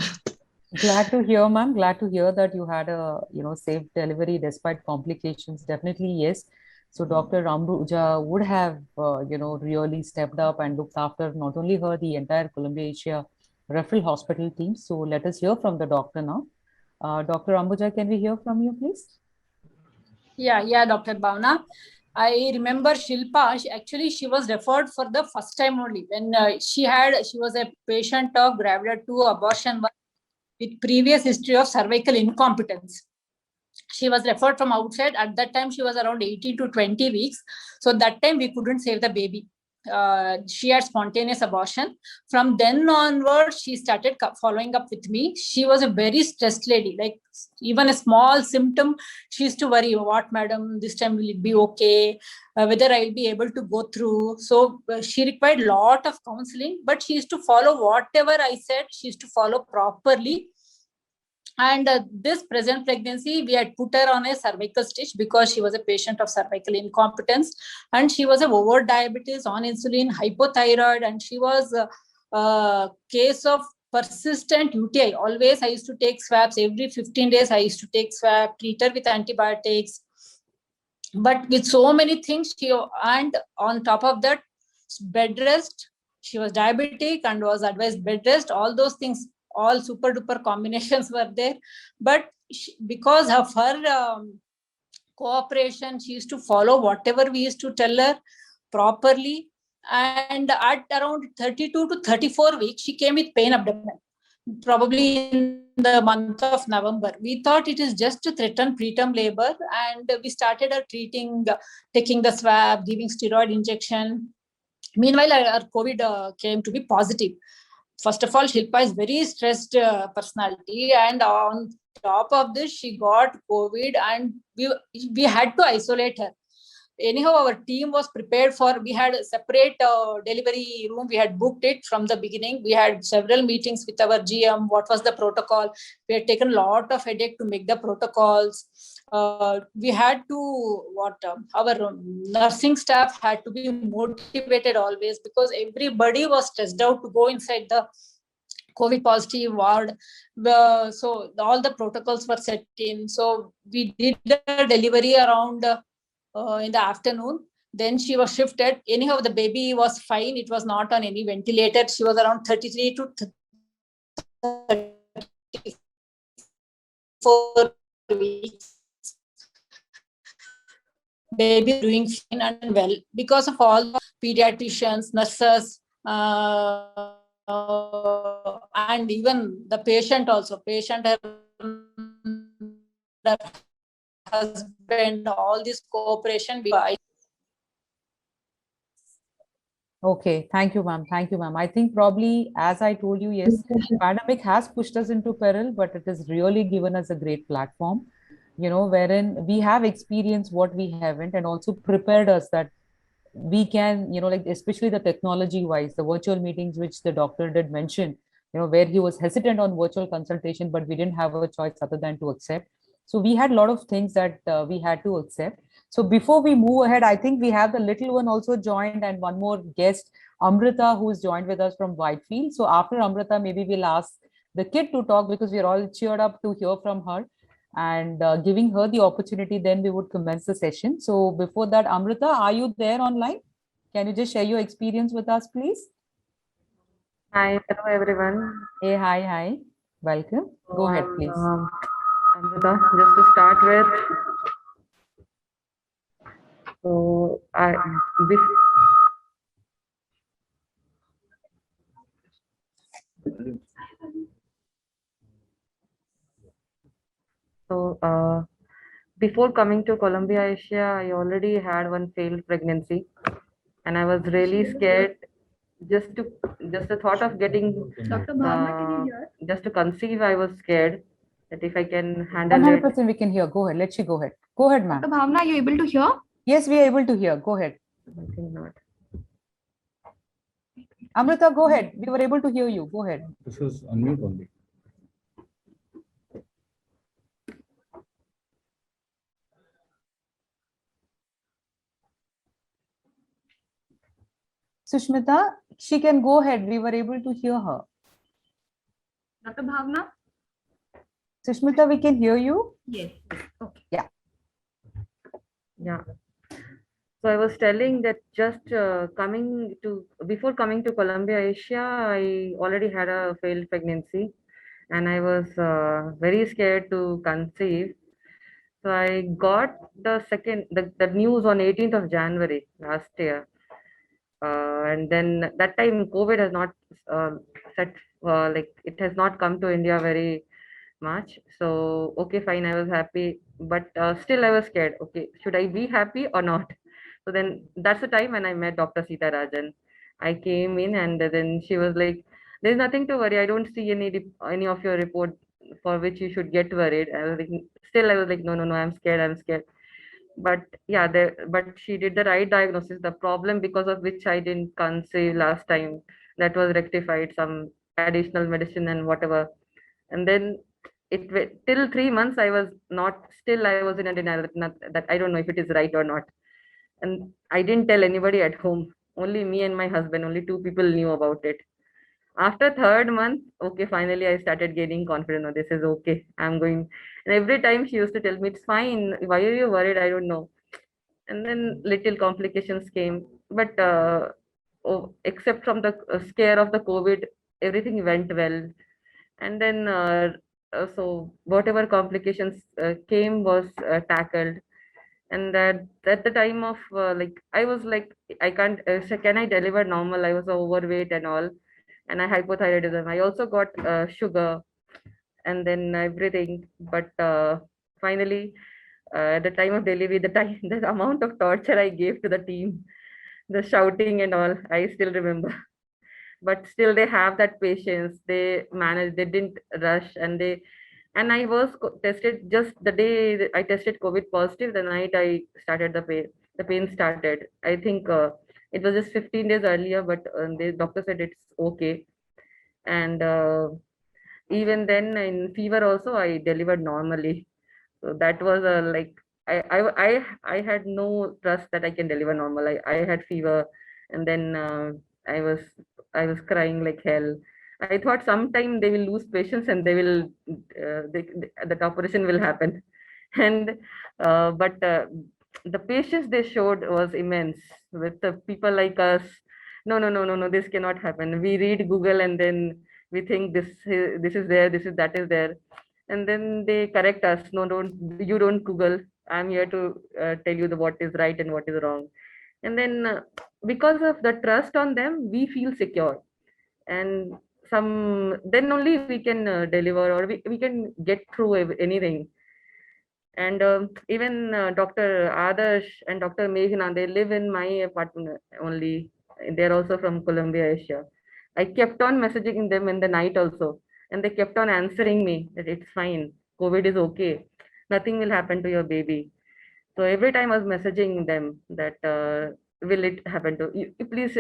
Glad to hear, ma'am. Glad to hear that you had a safe delivery despite complications. Definitely, yes. So Dr. Ambuja would have really stepped up and looked after not only her, the entire Columbia Asia referral hospital team. So let us hear from the doctor now. Dr. Ambuja, can we hear from you, please? Yeah, Dr. Bhavna. I remember Shilpa. She was referred for the first time only when she was a patient of gravid 2 abortion with previous history of cervical incompetence. She was referred from outside. At that time, she was around 18 to 20 weeks. So that time we couldn't save the baby. She had spontaneous abortion. From then onwards, she started following up with me. She was a very stressed lady. Like even a small symptom, she used to worry, what madam, this time will it be okay? Whether I'll be able to go through. So she required a lot of counseling, but she used to follow whatever I said. She used to follow properly. And this present pregnancy, we had put her on a cervical stitch because she was a patient of cervical incompetence and she was a over diabetes, on insulin, hypothyroid, and she was a case of persistent UTI. Always I used to take swabs every 15 days. I used to take swab, treat her with antibiotics. But with so many things, and on top of that, bed rest, she was diabetic and was advised bed rest, all those things, all super duper combinations were there. But because of her cooperation, she used to follow whatever we used to tell her properly. And at around 32 to 34 weeks, she came with pain abdomen, probably in the month of November. We thought it is just to threaten preterm labor, and we started her treating, taking the swab, giving steroid injection. Meanwhile, our COVID came to be positive. First of all, Shilpa is very stressed personality, and on top of this, she got COVID, and we had to isolate her. Anyhow, our team was prepared for. We had a separate delivery room. We had booked it from the beginning. We had several meetings with our GM. What was the protocol? We had taken a lot of headache to make the protocols. We had to our nursing staff had to be motivated always because everybody was stressed out to go inside the COVID positive ward. So all the protocols were set in. So we did the delivery around in the afternoon. Then she was shifted. Anyhow, the baby was fine. It was not on any ventilator. She was around 33 to 34 weeks. Baby doing fine and well because of all the pediatricians, nurses, and even the patient also. Patient, her husband, all this cooperation. Okay, thank you, ma'am. Thank you, ma'am. I think probably, as I told you, yes, pandemic has pushed us into peril, but it has really given us a great platform, wherein we have experienced what we haven't and also prepared us that we can, like especially the technology wise, the virtual meetings, which the doctor did mention, where he was hesitant on virtual consultation, but we didn't have a choice other than to accept. So we had a lot of things that we had to accept. So before we move ahead, I think we have the little one also joined and one more guest, Amrita, who is joined with us from Whitefield. So after Amrita, maybe we'll ask the kid to talk because we're all cheered up to hear from her. and giving her the opportunity, then we would commence the session. So before that, Amrita, are you there online? Can you just share your experience with us, please? Hi, hello everyone. Hey, hi. Welcome. Go ahead, please. Amrita, just to start with, so before coming to Columbia Asia, I already had one failed pregnancy, and I was really scared. Just the thought of getting just to conceive, I was scared that if I can handle 100% it. we can hear. Go ahead. Let you go ahead. Go ahead, ma'am. Dr. Bhavna, are you able to hear? Yes, we are able to hear. Go ahead. I think not. Amrita, go ahead. We were able to hear you. Go ahead. This is unmute only. Sushmita, she can go ahead. We were able to hear her. Dr. Bhavna? Sushmita, we can hear you. Yes. Okay. Yeah. Yeah. So I was telling that just before coming to Columbia Asia, I already had a failed pregnancy, and I was very scared to conceive. So I got the news on 18th of January last year. And then that time COVID has not it has not come to India very much. So okay, fine, I was happy, but still I was scared. Okay, should I be happy or not? So then that's the time when I met Dr. Sita Rajan. I came in and then she was like, "There's nothing to worry. I don't see any of your report for which you should get worried." I was like, I was like, no, I'm scared. But yeah, but she did the right diagnosis. The problem because of which I didn't conceive last time, that was rectified, some additional medicine and whatever. And then till 3 months I was in a denial that I don't know if it is right or not. And I didn't tell anybody at home, only me and my husband, only 2 people knew about it. After 3rd month, okay, finally I started gaining confidence. No, this is okay, I'm going. And every time she used to tell me, it's fine, why are you worried? I don't know. And then little complications came, but except from the scare of the COVID, everything went well. And then so whatever complications came was tackled. And that at the time of I was like, I can't so can I deliver normal? I was overweight and all, and I hypothyroidism. I also got sugar and then everything. But finally, at the time of delivery, the amount of torture I gave to the team, the shouting and all, I still remember. But still, they have that patience. They managed. They didn't rush, and I was tested just the day I tested COVID positive. The night I started the pain. The pain started. I think it was just 15 days earlier, but the doctor said it's okay. And even then, in fever also, I delivered normally. So that was I had no trust that I can deliver normal. I had fever, and then I was crying like hell. I thought sometime they will lose patience and they will that operation will happen. And but the patience they showed was immense with the people like us. No, this cannot happen. We read Google and then we think this is there, that is there, and then they correct us. No, don't Google. I'm here to tell you what is right and what is wrong. And then because of the trust on them, we feel secure, and then only we can deliver, or we can get through anything. And even Dr. Adarsh and Dr. Meghna, they live in my apartment only. They're also from Columbia Asia. I kept on messaging them in the night also, and they kept on answering me that it's fine, COVID is okay, nothing will happen to your baby. So every time I was messaging them that will it happen to you? Please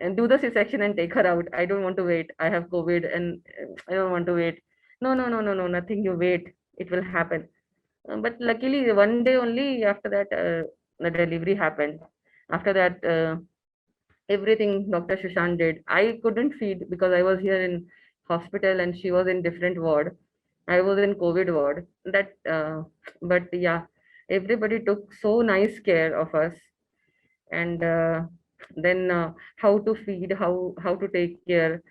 and do the C-section and take her out. I don't want to wait. I have COVID and I don't want to wait. No, nothing. You wait. It will happen. But luckily, one day only after that, the delivery happened. After that, everything Dr. Shushan did. I couldn't feed because I was here in hospital and she was in different ward. I was in COVID ward. But yeah, everybody took so nice care of us, and then how to feed, how to take care.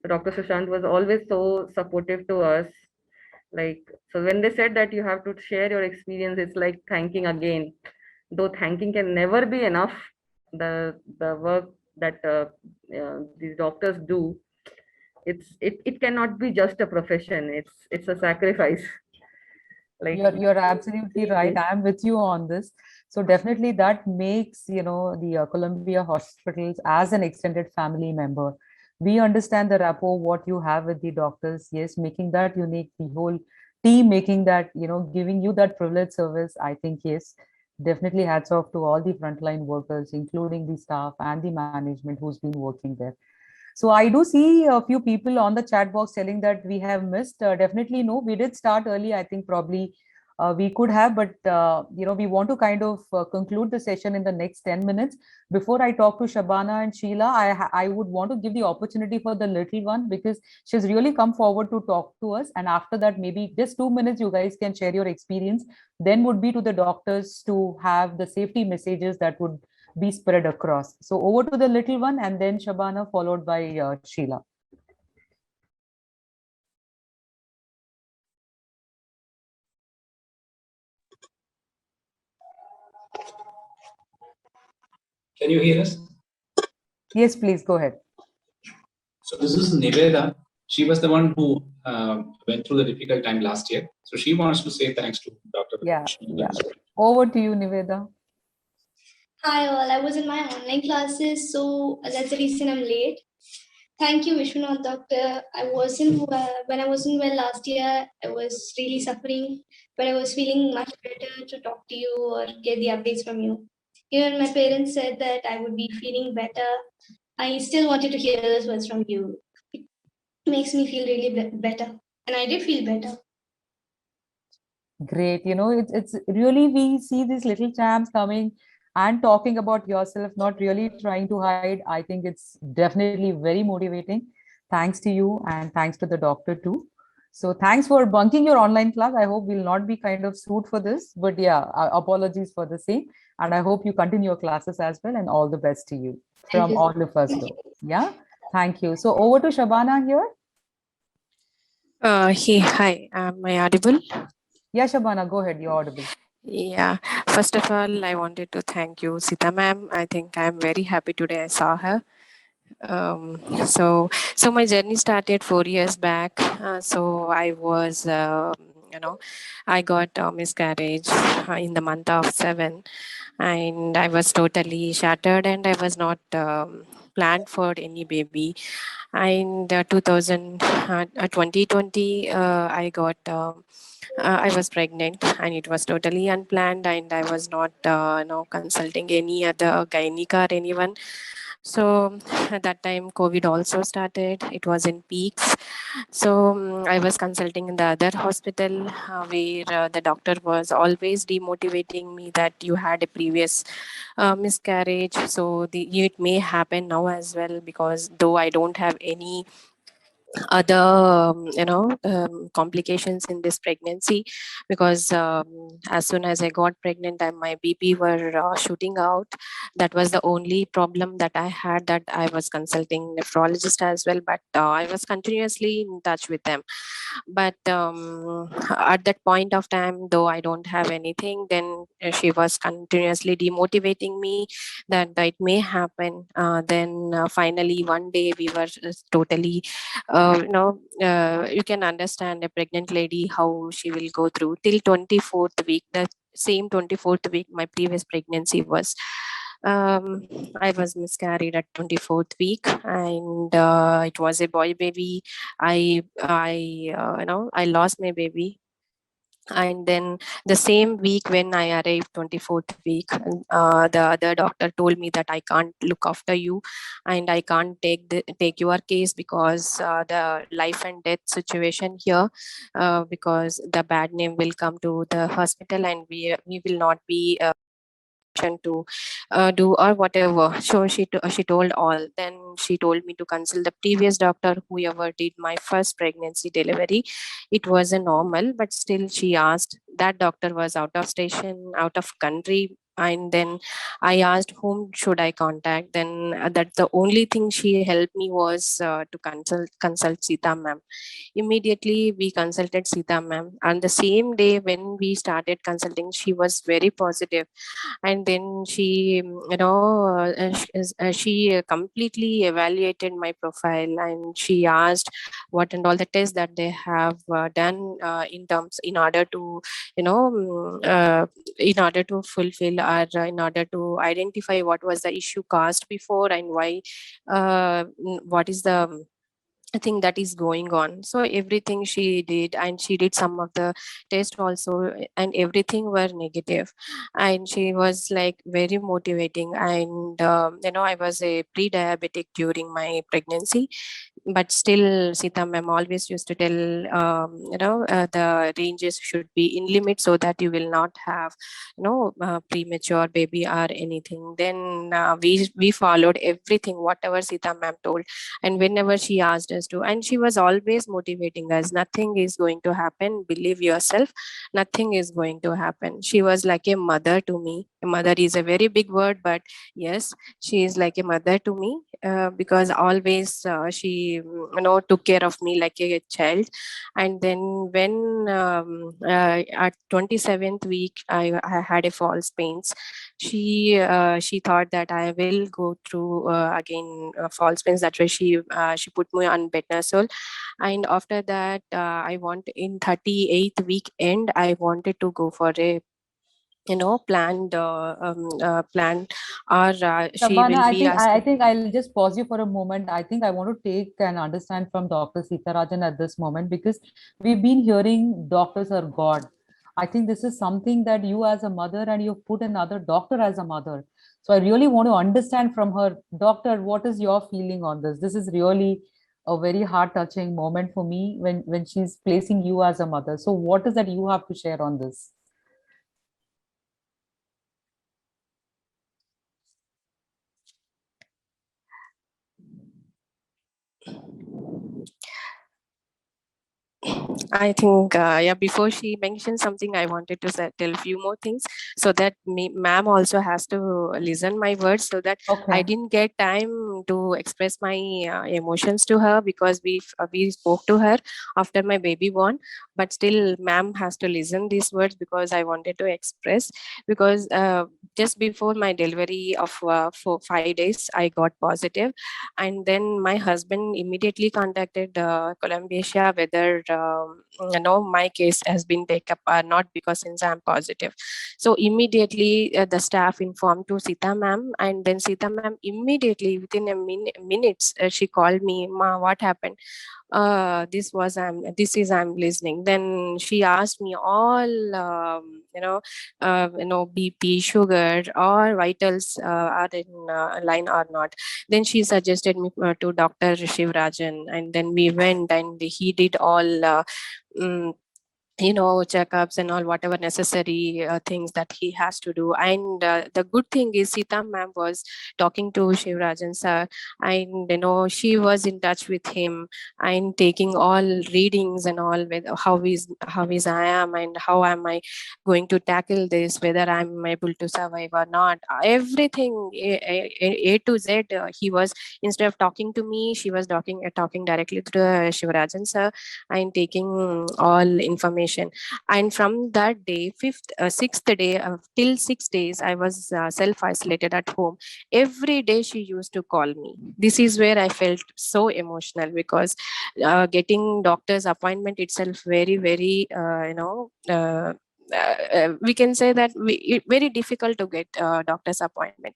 Dr. Sushant was always so supportive to us. Like, so when they said that you have to share your experience, it's like thanking again. Though thanking can never be enough, the work that these doctors do, it cannot be just a profession. It's a sacrifice. Like, You're absolutely right. I'm with you on this. So definitely that makes, the Columbia hospitals as an extended family member. We understand the rapport, what you have with the doctors. Yes, making that unique, the whole team making that, giving you that privileged service. I think, yes, definitely hats off to all the frontline workers, including the staff and the management who's been working there. So I do see a few people on the chat box telling that we have missed. Definitely no, we did start early. I think probably we could have, but we want to kind of conclude the session in the next 10 minutes. Before I talk to Shabana and Sheila, I would want to give the opportunity for the little one because she's really come forward to talk to us. And after that, maybe just 2 minutes, you guys can share your experience. Then would be to the doctors to have the safety messages that would be spread across. So over to the little one and then Shabana followed by Sheila. Can you hear us? Yes, please go ahead. So this is Niveda. She was the one who went through the difficult time last year. So she wants to say thanks to Dr. Yeah. Over to you, Niveda. Hi all, I was in my online classes, so that's the reason I'm late. Thank you, Vishwanath doctor. When I wasn't well last year, I was really suffering, but I was feeling much better to talk to you or get the updates from you. Even my parents said that I would be feeling better. I still wanted to hear those words from you. It makes me feel really better, and I did feel better. Great. It's really, we see these little champs coming and talking about yourself, not really trying to hide. I think it's definitely very motivating. Thanks to you and thanks to the doctor too. So thanks for bunking your online class. I hope we'll not be kind of sued for this, but yeah, apologies for the same. And I hope you continue your classes as well, and all the best to you from all of us though. Yeah, thank you. So over to Shabana here. Hey, hi, am I audible? Yeah, Shabana, go ahead. You're audible. Yeah, first of all, I wanted to thank you, Sita ma'am. I think I'm very happy today I saw her. So my journey started 4 years back. So I was, I got a miscarriage in the month of 7, and I was totally shattered, and I was not planned for any baby. And 2020, I was pregnant, and it was totally unplanned, and I was not consulting any other gynec or anyone. So at that time COVID also started. It was in peaks. So I was consulting in the other hospital where the doctor was always demotivating me that you had a previous miscarriage, so it may happen now as well, because though I don't have any other complications in this pregnancy, because as soon as I got pregnant and my BP were shooting out. That was the only problem that I had, that I was consulting nephrologist as well, but I was continuously in touch with them. But at that point of time, though I don't have anything, then she was continuously demotivating me that it may happen. Then finally one day we were totally you can understand a pregnant lady how she will go through till 24th week. The same 24th week my previous pregnancy was, I was miscarried at 24th week, and it was a boy baby. I lost my baby. And then the same week when I arrived, 24th week, the other doctor told me that I can't look after you, and I can't take your case, because the life and death situation here, because the bad name will come to the hospital, and we will not be to do or whatever. So she told all. Then she told me to consult the previous doctor, whoever did my first pregnancy delivery. It was a normal, but still she asked. That doctor was out of station, out of country. And then I asked whom should I contact. Then that's the only thing she helped me was to consult Sita ma'am. Immediately we consulted Sita ma'am, and the same day when we started consulting, she was very positive. And then she she completely evaluated my profile, and she asked what and all the tests that they have done in order to in order to fulfill or in order to identify what was the issue caused before and why what is the thing that is going on. So everything she did, and she did some of the tests also, and everything were negative. And she was like very motivating. And I was a pre-diabetic during my pregnancy, but still Sita ma'am always used to tell the ranges should be in limit so that you will not have premature baby or anything. Then we followed everything whatever Sita ma'am told. And whenever she asked us to, and she was always motivating us, nothing is going to happen, believe yourself, nothing is going to happen. She was like a mother to me. A mother is a very big word, but yes, she is like a mother to me, because always she took care of me like a child. And then when at 27th week I had a false pains, she thought that I will go through again false pains. That's why she put me on betnazole. And after that I want in 38th week end, I wanted to go for a planned plan, or she Shabana, will be I asking. think I'll just pause you for a moment. I think I want to take and understand from Dr. Seetharajan at this moment, because we've been hearing doctors are God. I think this is something that you as a mother, and you've put another doctor as a mother. So I really want to understand from her, doctor, what is your feeling on this? This is really a very heart touching moment for me when she's placing you as a mother. So what is that you have to share on this? I think, before she mentioned something, I wanted to tell a few more things, so that ma'am also has to listen my words, so that I didn't get time to express my emotions to her, because we spoke to her after my baby born. But still, ma'am has to listen these words, because I wanted to express. Because just before my delivery of 5 days, I got positive. And then my husband immediately contacted Columbia whether my case has been taken up or not, because since I'm positive. So immediately the staff informed to Sita ma'am, and then Sita ma'am immediately within a minutes she called me, Ma, what happened? This is I'm listening. Then she asked me all BP, sugar, or vitals are in line or not. Then she suggested me to Dr. Shivrajan, and then we went, and he did all checkups and all whatever necessary things that he has to do. And the good thing is Sita ma'am was talking to Shivrajan sir, and she was in touch with him and taking all readings and all, with how is I am, and how am I going to tackle this, whether I'm able to survive or not. Everything A to Z, he was, instead of talking to me, she was talking directly to Shivrajan sir and taking all information. And from that day, sixth day, till 6 days, I was self-isolated at home. Every day she used to call me. This is where I felt so emotional, because getting doctor's appointment itself very, very, we can say that very difficult to get doctor's appointment.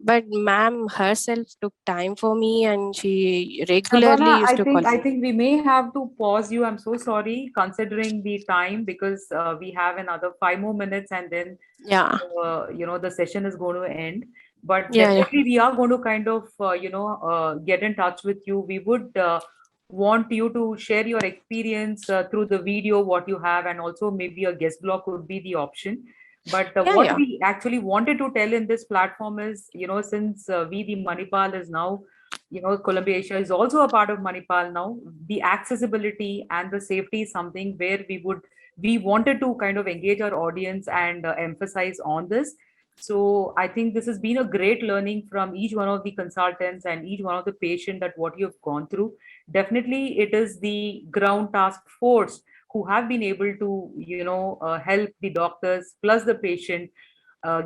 But ma'am herself took time for me, and she regularly Shabana, used to call I me. think we may have to pause you. I'm so sorry, considering the time, because we have another 5 more minutes, and then Yeah. The session is going to end. But Yeah, definitely we are going to kind of get in touch with you. We would want you to share your experience through the video what you have, and also maybe a guest blog could be the option. But Yeah, what yeah. we actually wanted to tell in this platform is, since we, the Manipal is now, Columbia Asia is also a part of Manipal now, the accessibility and the safety is something where we wanted to kind of engage our audience and emphasize on this. So I think this has been a great learning from each one of the consultants and each one of the patient that what you've gone through. Definitely, it is the ground task force who have been able to, help the doctors plus the patient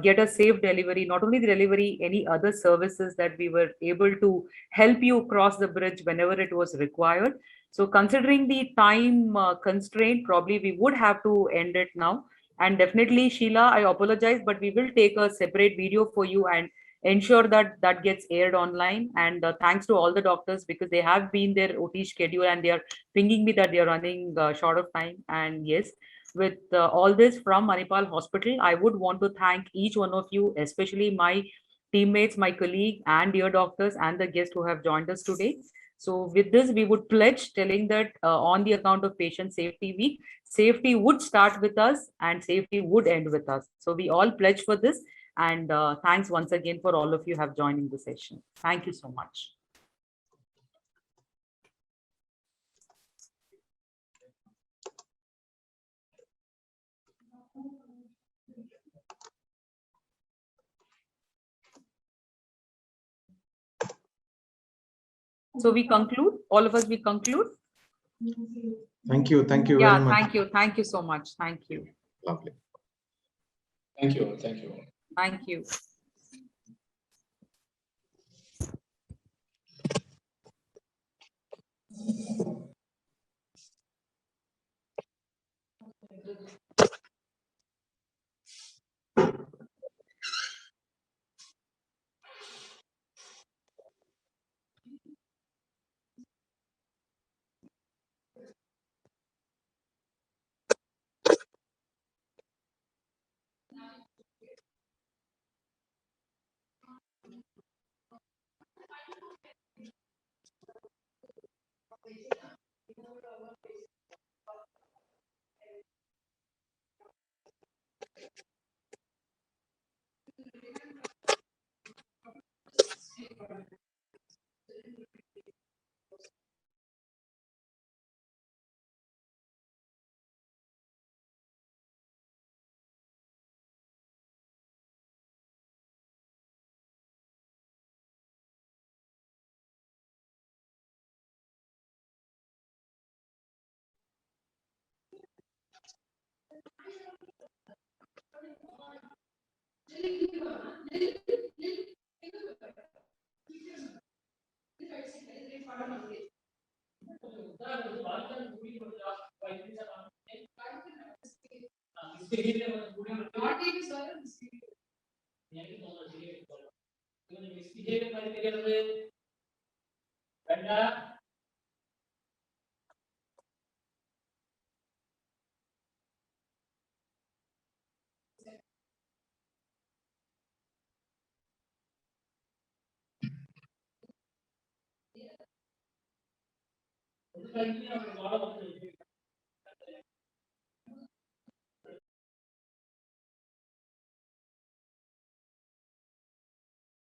get a safe delivery, not only the delivery, any other services that we were able to help you cross the bridge whenever it was required. So considering the time constraint, probably we would have to end it now. And definitely, Sheila, I apologize, but we will take a separate video for you and ensure that that gets aired online. And thanks to all the doctors, because they have been their OT schedule and they are pinging me that they are running short of time. And yes, with all this from Manipal Hospital, I would want to thank each one of you, especially my teammates, my colleague, and dear doctors and the guests who have joined us today. So with this, we would pledge telling that on the account of Patient Safety Week, safety would start with us and safety would end with us. So we all pledge for this. And thanks once again for all of you have joined in the session. Thank you so much. So we conclude, all of us, we conclude. Thank you. Thank you Yeah, very much. thank you. Thank you so much. Thank you. Lovely. Thank you. Thank you. Thank you.